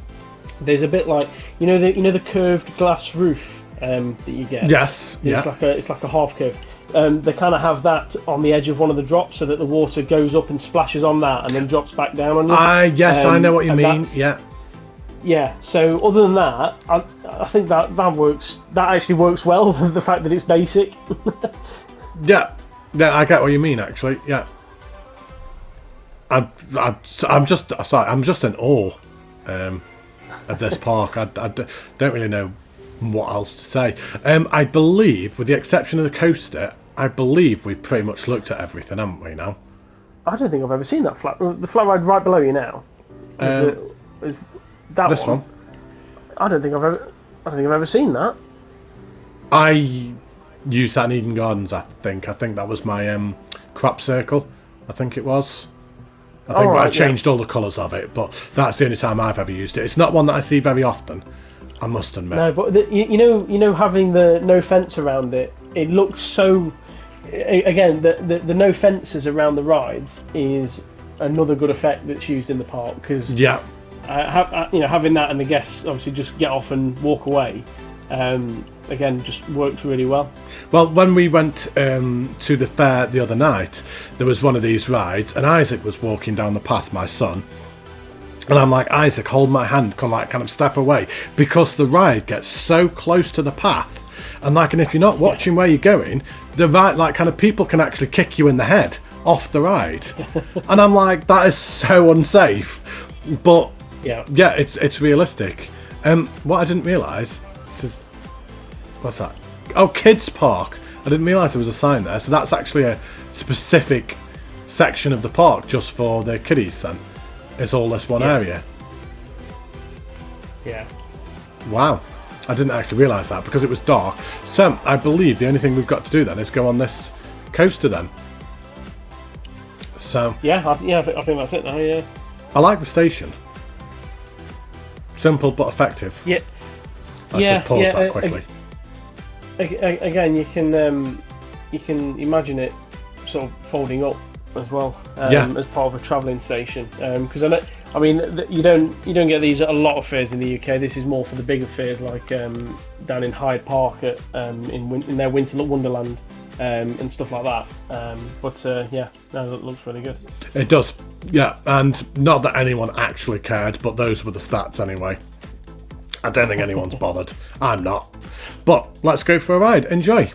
[SPEAKER 2] there's a bit like the curved glass roof that you get.
[SPEAKER 1] Yes.
[SPEAKER 2] It's like a half curve. They kind of have that on the edge of one of the drops, so that the water goes up and splashes on that, and then drops back down on you.
[SPEAKER 1] I know what you mean.
[SPEAKER 2] Yeah. So other than that, I think that works. That actually works well for the fact that it's basic.
[SPEAKER 1] Yeah, I get what you mean. Actually, yeah. I'm just in awe of this park. I don't really know what else to say. I believe, with the exception of the coaster, I believe we've pretty much looked at everything, haven't we? Now,
[SPEAKER 2] I don't think I've ever seen the flat ride right below you now. Is that
[SPEAKER 1] this one?
[SPEAKER 2] I don't think I've ever seen that.
[SPEAKER 1] I used that in Eden Gardens. I think that was my crop circle. I think it was. I changed all the colours of it, but that's the only time I've ever used it. It's not one that I see very often, I must admit.
[SPEAKER 2] No, but having the no fence around it, it looks so. Again, the no fences around the rides is another good effect that's used in the park, because having that and the guests obviously just get off and walk away. Again, just works really well.
[SPEAKER 1] Well, when we went to the fair the other night, there was one of these rides, and Isaac was walking down the path, my son, and I'm like, Isaac, hold my hand, kind of step away, because the ride gets so close to the path, and if you're not watching where you're going, the ride, kind of people can actually kick you in the head off the ride, and I'm like, that is so unsafe, but yeah, it's realistic. What I didn't realise. What's that? Oh, kids park. I didn't realise there was a sign there. So that's actually a specific section of the park just for the kiddies then. It's all this one area.
[SPEAKER 2] Yeah.
[SPEAKER 1] Wow. I didn't actually realise that because it was dark. So I believe the only thing we've got to do then is go on this coaster then. So
[SPEAKER 2] I think that's it now, yeah.
[SPEAKER 1] I like the station. Simple but effective.
[SPEAKER 2] Yeah.
[SPEAKER 1] Let's just pause that quickly.
[SPEAKER 2] Again, you can imagine it sort of folding up as well, as part of a travelling station. Because you don't get these at a lot of fairs in the UK. This is more for the bigger fairs, like down in Hyde Park in their Winter Wonderland and stuff like that. That looks really good.
[SPEAKER 1] It does, yeah. And not that anyone actually cared, but those were the stats anyway. I don't think anyone's bothered. I'm not. But let's go for a ride. Enjoy.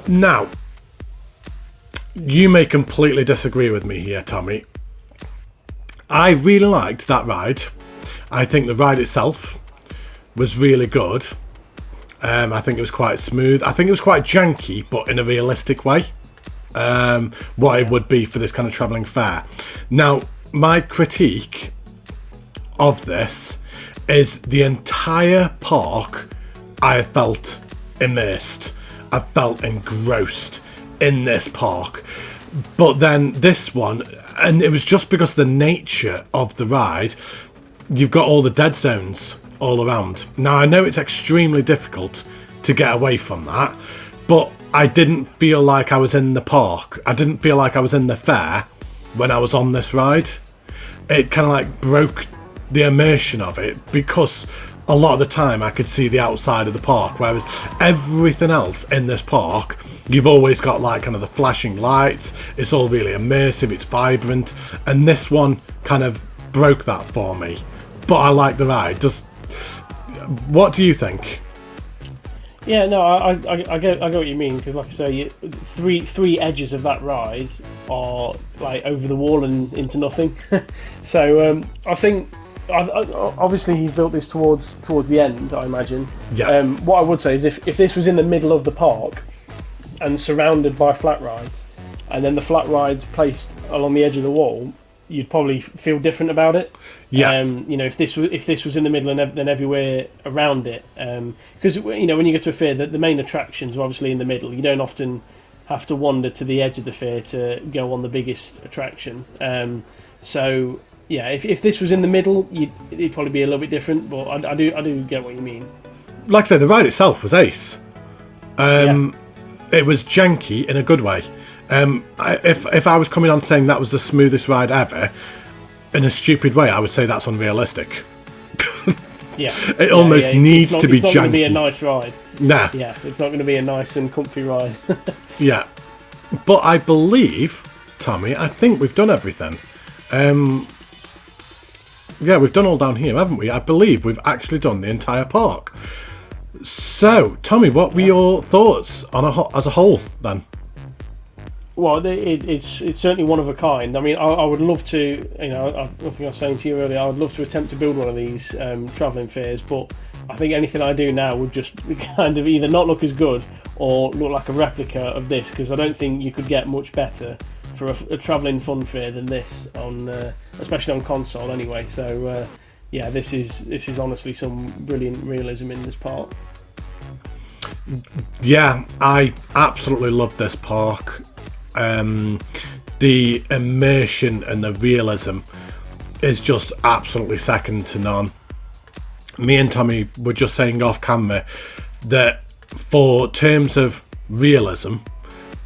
[SPEAKER 1] Now, you may completely disagree with me here, Tommy. I really liked that ride. I think the ride itself was really good. I think it was quite smooth. I think it was quite janky, but in a realistic way. What it would be for this kind of travelling fair. Now, my critique of this is the entire park I felt immersed. I felt engrossed in this park. But then this one, and it was just because of the nature of the ride, you've got all the dead zones all around. Now, I know it's extremely difficult to get away from that, but I didn't feel like I was in the park. I didn't feel like I was in the fair when I was on this ride. It kind of like broke the immersion of it, because a lot of the time I could see the outside of the park, whereas everything else in this park, you've always got like kind of the flashing lights. It's all really immersive, it's vibrant, and this one kind of broke that for me. But I like the ride. What do you think?
[SPEAKER 2] Yeah, no, I get what you mean, because like I say, three edges of that ride are like over the wall and into nothing. So I think obviously he's built this towards the end, I imagine.
[SPEAKER 1] Yeah.
[SPEAKER 2] What I would say is if this was in the middle of the park and surrounded by flat rides, and then the flat rides placed along the edge of the wall, you'd probably feel different about it.
[SPEAKER 1] Yeah.
[SPEAKER 2] If this was in the middle and then everywhere around it, because when you go to a fair, the main attractions are obviously in the middle. You don't often have to wander to the edge of the fair to go on the biggest attraction. So yeah, if this was in the middle, it'd probably be a little bit different. But I do get what you mean.
[SPEAKER 1] Like I said, the ride itself was ace. It was janky in a good way. If I was coming on saying that was the smoothest ride ever, in a stupid way, I would say that's unrealistic.
[SPEAKER 2] Yeah,
[SPEAKER 1] it almost needs to be janky.
[SPEAKER 2] It's not going to be a nice ride.
[SPEAKER 1] Nah.
[SPEAKER 2] Yeah, it's not going to be a nice and comfy ride.
[SPEAKER 1] Yeah, but I believe, Tommy, I think we've done everything. Yeah, we've done all down here, haven't we? I believe we've actually done the entire park. So, Tommy, what were your thoughts on as a whole then?
[SPEAKER 2] Well, it's certainly one of a kind. I mean, I would love to, I think I was saying to you earlier, I would love to attempt to build one of these travelling fairs, but I think anything I do now would just kind of either not look as good or look like a replica of this, because I don't think you could get much better for a travelling fun fair than this, especially on console anyway. So yeah, this is honestly some brilliant realism in this park.
[SPEAKER 1] Yeah, I absolutely love this park. The immersion and the realism is just absolutely second to none. Me and Tommy were just saying off camera that for terms of realism,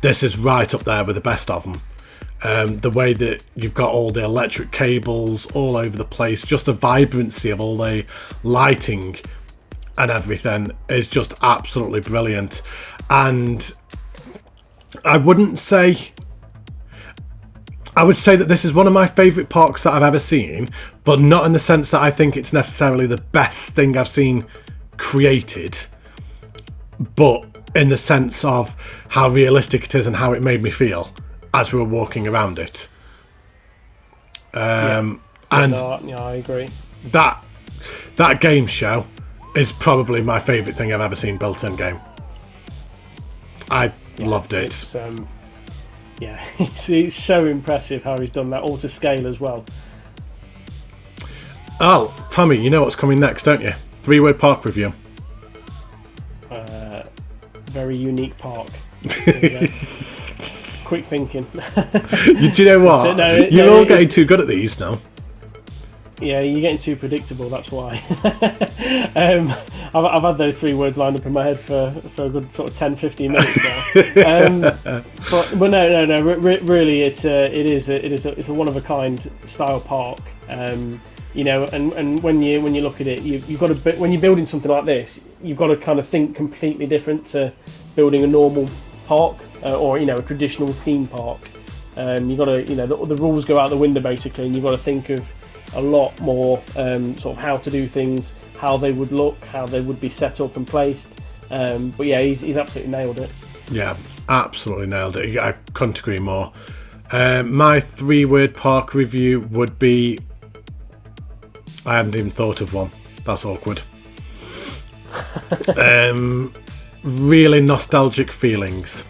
[SPEAKER 1] this is right up there with the best of them. The way that you've got all the electric cables all over the place, just the vibrancy of all the lighting and everything is just absolutely brilliant. And I would say that this is one of my favourite parks that I've ever seen, but not in the sense that I think it's necessarily the best thing I've seen created, but in the sense of how realistic it is and how it made me feel as we were walking around it. I agree. That game show is probably my favourite thing I've ever seen built in game. I loved it. It's so impressive how he's done that, all to scale as well.
[SPEAKER 2] Oh,
[SPEAKER 1] Tommy, you know what's coming next, don't you? 3-word park review.
[SPEAKER 2] Very unique park. Quick thinking.
[SPEAKER 1] Do you know what? You're all getting too good at these now.
[SPEAKER 2] Yeah, you're getting too predictable, that's why. I've had those 3 words lined up in my head for a good sort of 10-15 minutes now. But no, really, it's a one of a kind style park. And when you look at it, you've got to, when you're building something like this, you've got to kind of think completely different to building a normal park or a traditional theme park. You've got to, the rules go out the window basically, and you've got to think of a lot more sort of how to do things, how they would look, how they would be set up and placed. But yeah, he's absolutely nailed it.
[SPEAKER 1] Yeah, Absolutely nailed it. I couldn't agree more. My 3-word park review would be... I hadn't even thought of one. That's awkward. Really nostalgic feelings.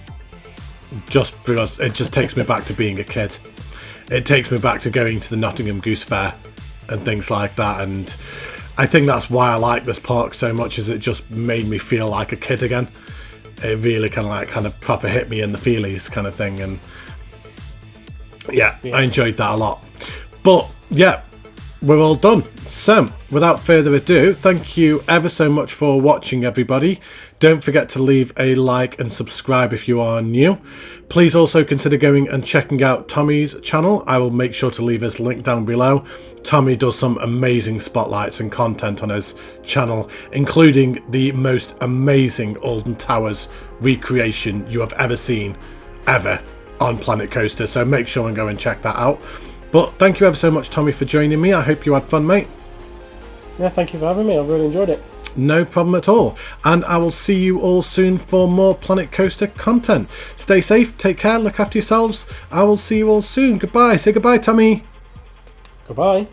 [SPEAKER 1] Just because it just takes me back to being a kid. It takes me back to going to the Nottingham Goose Fair and things like that. And I think that's why I like this park so much, is it just made me feel like a kid again. It really kind of proper hit me in the feelies kind of thing. And yeah, I enjoyed that a lot. But yeah, we're all done. So without further ado, thank you ever so much for watching, everybody. Don't forget to leave a like and subscribe if you are new. Please also consider going and checking out Tommy's channel. I will make sure to leave his link down below. Tommy does some amazing spotlights and content on his channel, including the most amazing Alton Towers recreation you have ever seen, ever, on Planet Coaster. So make sure and go and check that out. But thank you ever so much, Tommy, for joining me. I hope you had fun, mate.
[SPEAKER 2] Yeah, thank you for having me. I really enjoyed it.
[SPEAKER 1] No problem at all. And I will see you all soon for more Planet Coaster content. Stay safe, take care, look after yourselves. I will see you all soon. Goodbye. Say goodbye, Tommy.
[SPEAKER 2] Goodbye.